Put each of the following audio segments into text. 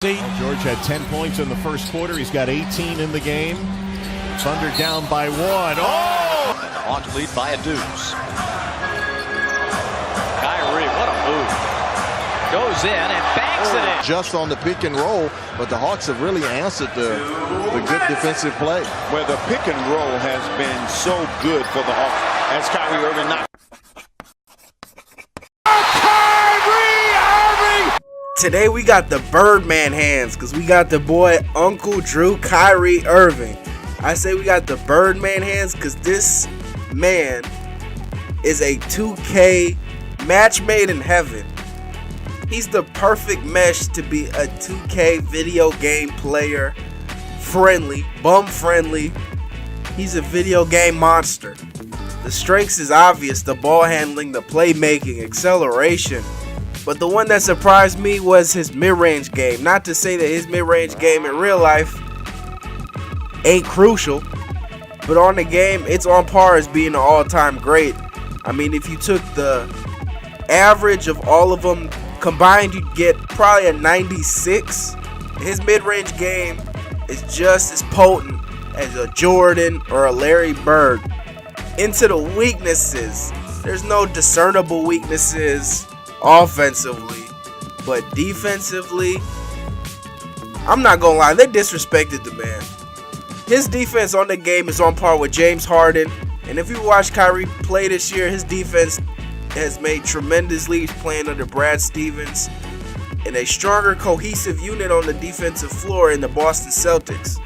George had 10 points in the first quarter. He's got 18 in the game. Thunder down by one. Oh! And the Hawks lead by a deuce. Kyrie, what a move. Goes in and banks it in. Just on the pick and roll, but the Hawks have really answered the good defensive play. Where the pick and roll has been so good for the Hawks as Kyrie Irving not. Today we got the Birdman hands because we got the boy Uncle Drew Kyrie Irving. I say we got the Birdman hands because this man is a 2K match made in heaven. He's the perfect mesh to be a 2K video game player. Friendly, bum friendly. He's a video game monster. The strengths is obvious: the ball handling, the playmaking, acceleration. But the one that surprised me was his mid-range game. Not to say that his mid-range game in real life ain't crucial, but on the game, it's on par as being an all-time great. I mean, if you took the average of all of them combined, you'd get probably a 96. His mid-range game is just as potent as a Jordan or a Larry Bird. Into the weaknesses, there's no discernible weaknesses offensively, but defensively, I'm not gonna lie, they disrespected the man. His defense on the game is on par with James Harden, and if you watch Kyrie play this year, his defense has made tremendous leaps playing under Brad Stevens and a stronger cohesive unit on the defensive floor in the Boston Celtics.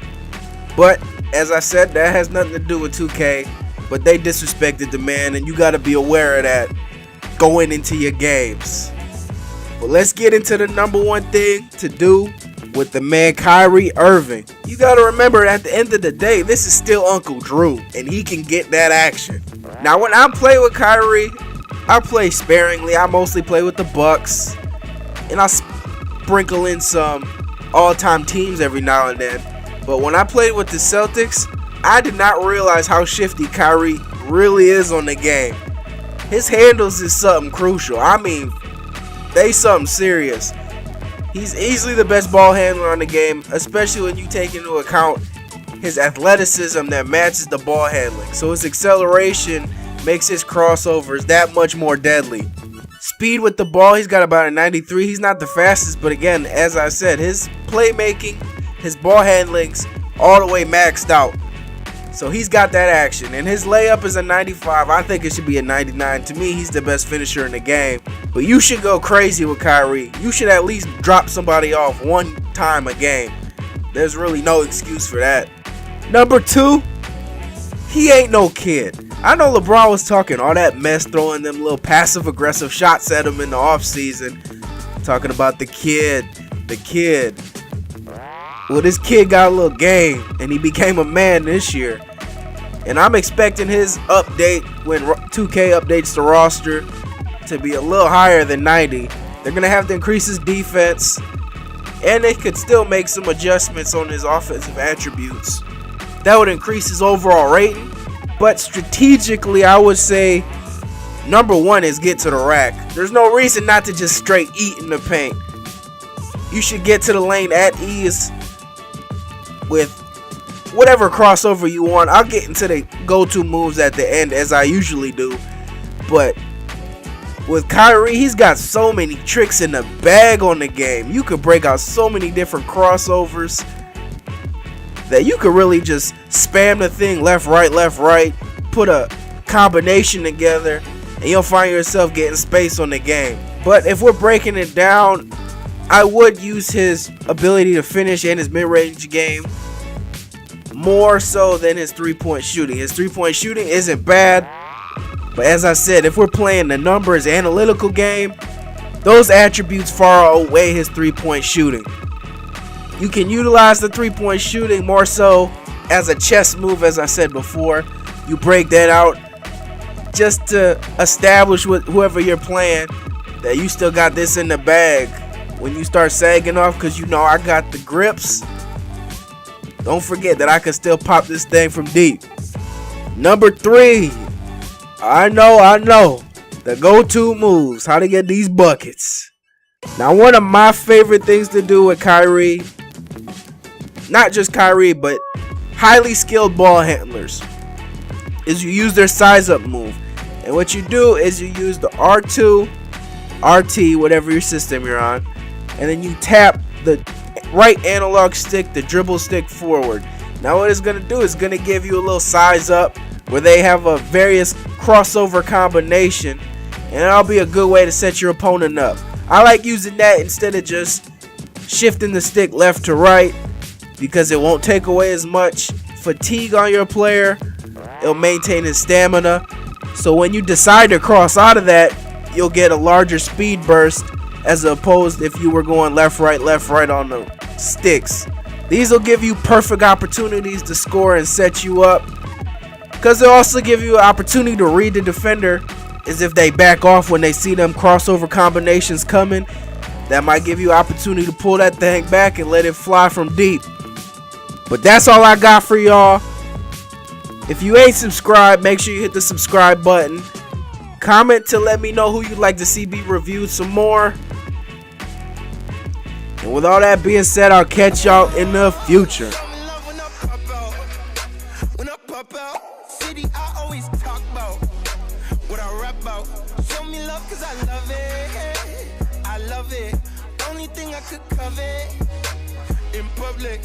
But as I said, that has nothing to do with 2K, but they disrespected the man, and you got to be aware of that going into your games. But let's get into the number one thing to do with the man Kyrie Irving. You gotta remember, at the end of the day, this is still Uncle Drew, and he can get that action. Now, when I play with Kyrie, I play sparingly. I mostly play with the Bucks, and I sprinkle in some all-time teams every now and then. But when I played with the Celtics, I did not realize how shifty Kyrie really is on the game. His handles is something crucial. I mean, they something serious. He's easily the best ball handler on the game, especially when you take into account his athleticism that matches the ball handling. So his acceleration makes his crossovers that much more deadly. Speed with the ball, he's got about a 93. He's not the fastest, but again, as I said, his playmaking, his ball handling's all the way maxed out. So he's got that action, and his layup is a 95. I think it should be a 99. To me, he's the best finisher in the game. But you should go crazy with Kyrie. You should at least drop somebody off one time a game. There's really no excuse for that. Number two, he ain't no kid. I know LeBron was talking all that mess, throwing them little passive-aggressive shots at him in the offseason, talking about the kid. Well, this kid got a little game, and he became a man this year. And I'm expecting his update, when 2K updates the roster, to be a little higher than 90. They're going to have to increase his defense, and they could still make some adjustments on his offensive attributes. That would increase his overall rating. But strategically, I would say number one is get to the rack. There's no reason not to just straight eat in the paint. You should get to the lane at ease with whatever crossover you want. I'll get into the go-to moves at the end, as I usually do. But with Kyrie, he's got so many tricks in the bag on the game. You could break out so many different crossovers that you could really just spam the thing left, right, put a combination together, and you'll find yourself getting space on the game. But if we're breaking it down, I would use his ability to finish and his mid-range game more so than his three-point shooting. His three-point shooting isn't bad, but as I said, if we're playing the numbers analytical game, those attributes far outweigh his three-point shooting. You can utilize the three-point shooting more so as a chess move, as I said before. You break that out just to establish with whoever you're playing that you still got this in the bag. When you start sagging off, because you know I got the grips, don't forget that I can still pop this thing from deep. Number three, I know, the go-to moves, how to get these buckets. Now, one of my favorite things to do with Kyrie, not just Kyrie, but highly skilled ball handlers, is you use their size up move. And what you do is you use the R2, RT, whatever your system you're on, and then you tap the right analog stick, the dribble stick forward. Now what it's going to do is going to give you a little size up where they have a various crossover combination, and that'll be a good way to set your opponent up. I like using that instead of just shifting the stick left to right, because it won't take away as much fatigue on your player. It'll maintain his stamina. So when you decide to cross out of that, you'll get a larger speed burst as opposed if you were going left, right on the sticks. These will give you perfect opportunities to score and set you up, because they'll also give you an opportunity to read the defender, as if they back off when they see them crossover combinations coming. That might give you an opportunity to pull that thing back and let it fly from deep. But that's all I got for y'all. If you ain't subscribed, make sure you hit the subscribe button. Comment to let me know who you'd like to see be reviewed some more. And with all that being said, I'll catch y'all in the future. City, I always talk about what I rap about. Show me love cause I love it. I love it. Only thing I could covet in public.